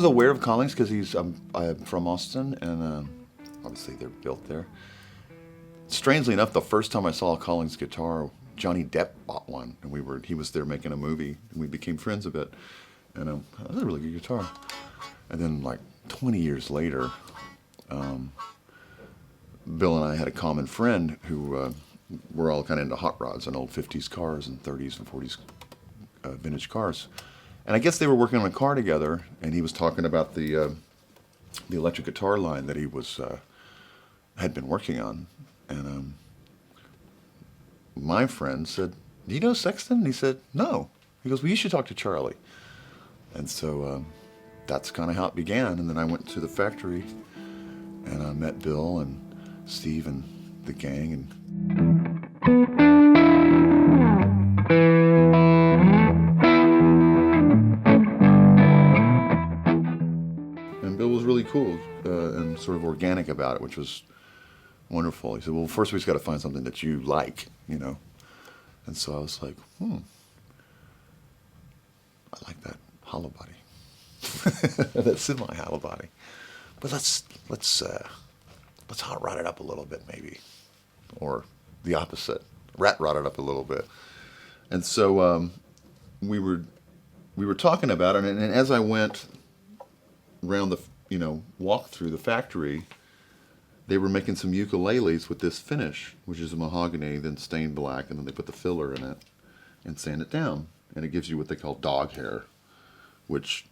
aware of Collings because I'm from Austin, and obviously they're built there. Strangely enough, the first time I saw a Collings guitar, Johnny Depp bought one, and he was there making a movie, and we became friends a bit. And that was a really good guitar. And then like 20 years later, Bill and I had a common friend who were all kind of into hot rods and old 50s cars and 30s and 40s vintage cars. And I guess they were working on a car together, and he was talking about the electric guitar line that he had been working on. And my friend said, "Do you know Sexton?" And he said, "No." He goes, "Well, you should talk to Charlie." And so that's kind of how it began. And then I went to the factory, and I met Bill and Steve and the gang. And Bill was really cool and sort of organic about it, which was wonderful. He said, "Well, first we just got to find something that you like, you know." And so I was like, I like that hollow body, that semi-hollow body. But let's hot rod it up a little bit, maybe, or the opposite, rat rod it up a little bit. And so we were talking about it, and as I went around walked through the factory, they were making some ukuleles with this finish, which is a mahogany, then stained black, and then they put the filler in it and sand it down. And it gives you what they call Doghair, which,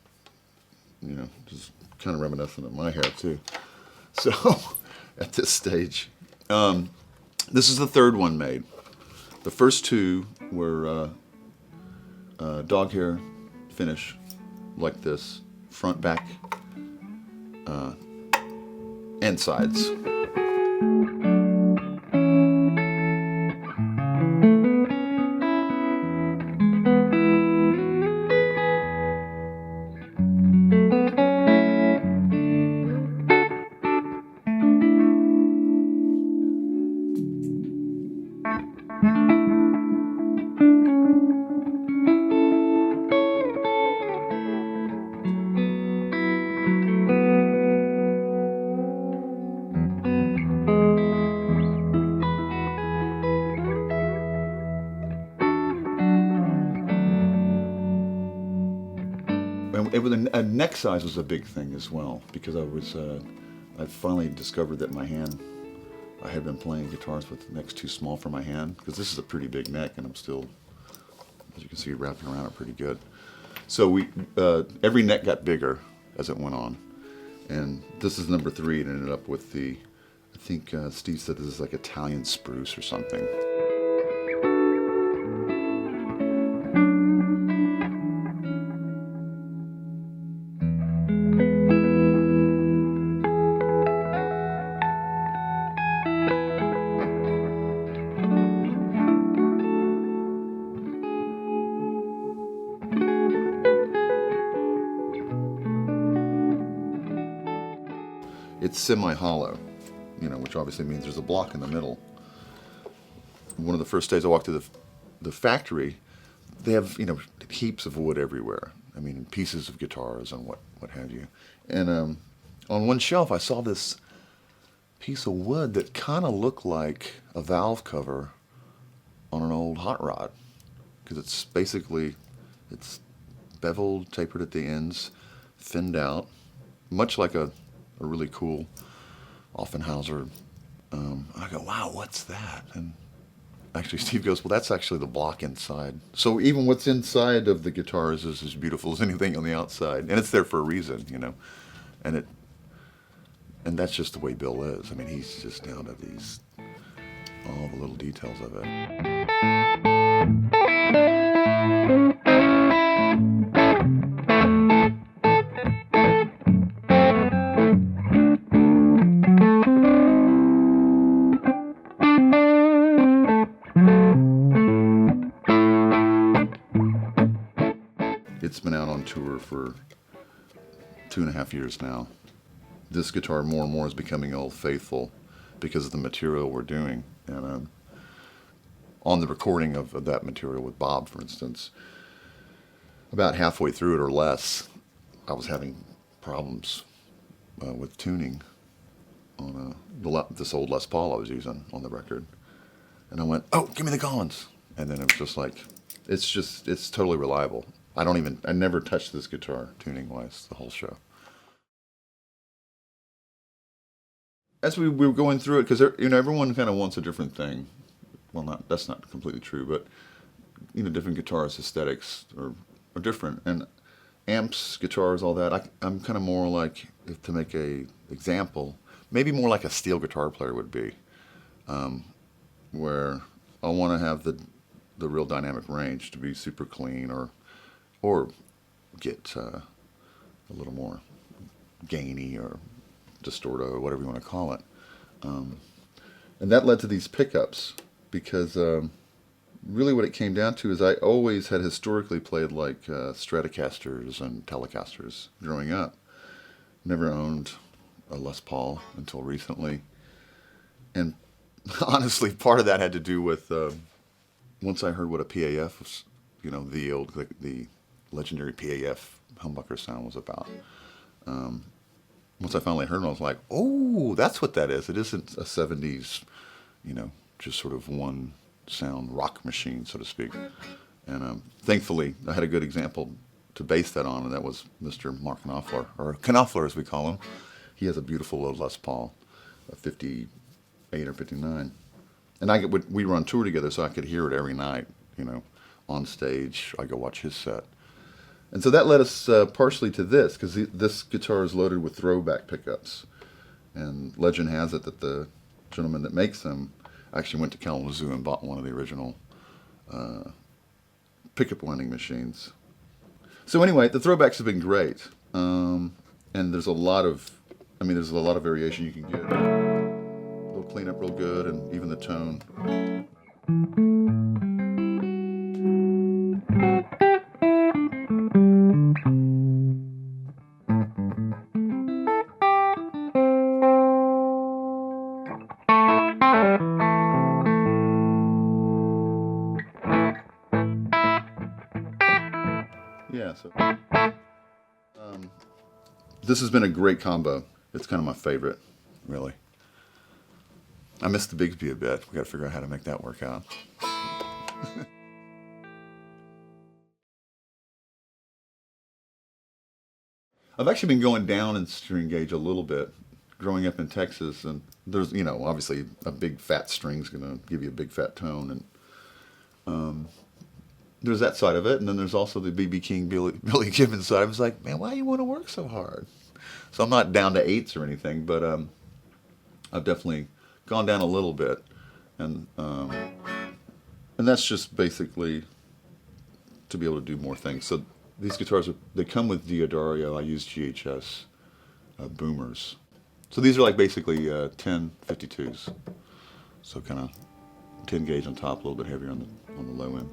is kind of reminiscent of my hair, too. So, at this stage, this is the third one made. The first two were Doghair finish, like this, front, back, and sides. A neck size was a big thing as well, because I finally discovered that I had been playing guitars with necks too small for my hand, because this is a pretty big neck, and I'm still, as you can see, wrapping around it pretty good. So every neck got bigger as it went on, and this is number 3, and ended up with I think Steve said this is like Italian spruce or something. It's semi-hollow, which obviously means there's a block in the middle. One of the first days I walked to the factory, they have, heaps of wood everywhere. I mean, pieces of guitars and what have you. And on one shelf, I saw this piece of wood that kind of looked like a valve cover on an old hot rod, because it's beveled, tapered at the ends, thinned out, much like a really cool Offenhauser. I go, "Wow, what's that?" And actually Steve goes, "Well, that's actually the block inside." So even what's inside of the guitars is as beautiful as anything on the outside, and it's there for a reason, and that's just the way Bill is. I mean, he's just down to all the little details of it. It's been out on tour for 2.5 years now. This guitar more and more is becoming Old Faithful because of the material we're doing. And on the recording of that material with Bob, for instance, about halfway through it or less, I was having problems with tuning on this old Les Paul I was using on the record. And I went, oh, give me the Collins. And then it was just like, it's totally reliable. I never touched this guitar tuning-wise the whole show. As we were going through it, because everyone kind of wants a different thing. Well, that's not completely true, but different guitars' aesthetics are different, and amps, guitars, all that. I'm kind of more like, to make a example, maybe more like a steel guitar player would be, where I want to have the real dynamic range to be super clean, or get a little more gainy or distorto, or whatever you want to call it. And that led to these pickups, because really what it came down to is I always had historically played like Stratocasters and Telecasters growing up. Never owned a Les Paul until recently. And honestly, part of that had to do with once I heard what a PAF was, the legendary PAF humbucker sound was about. Once I finally heard it, I was like, oh, that's what that is. It isn't a 70s, just sort of one sound rock machine, so to speak. And thankfully, I had a good example to base that on, and that was Mr. Mark Knopfler, or Knopfler as we call him. He has a beautiful old Les Paul, a 58 or 59. And we were on tour together, so I could hear it every night, on stage. I go watch his set. And so that led us partially to this, because this guitar is loaded with ThroBak pickups. And legend has it that the gentleman that makes them actually went to Kalamazoo and bought one of the original pickup winding machines. So anyway, the ThroBaks have been great. And there's a lot of variation you can get. They'll clean up real good, and even the tone. Yeah, so this has been a great combo. It's kind of my favorite, really. I miss the Bigsby a bit. We got to figure out how to make that work out. I've actually been going down in string gauge a little bit. Growing up in Texas, and there's, obviously a big fat string's going to give you a big fat tone, and there's that side of it, and then there's also the B.B. King, Billy Gibbons side. I was like, man, why do you want to work so hard? So I'm not down to 8s or anything, but I've definitely gone down a little bit, and that's just basically to be able to do more things. So these guitars, they come with Diodario. I use GHS boomers. So these are like basically 10 52s. So kind of 10 gauge on top, a little bit heavier on the low end.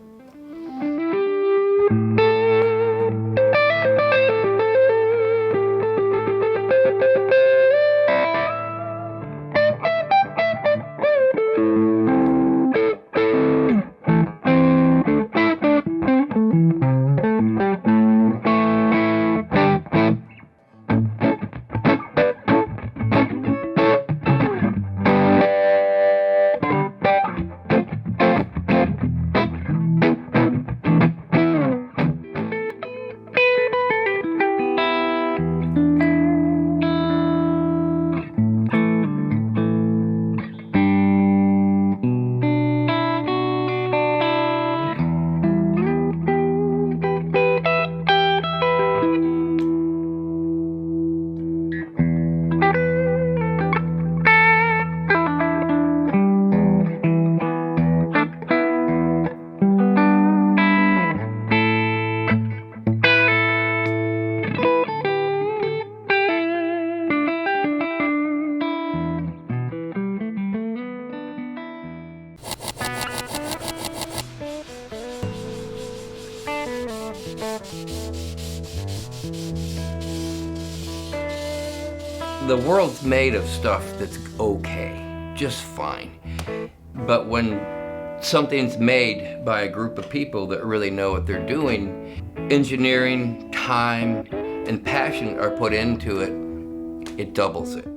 The world's made of stuff that's okay, just fine. But when something's made by a group of people that really know what they're doing, engineering, time, and passion are put into it, it doubles it.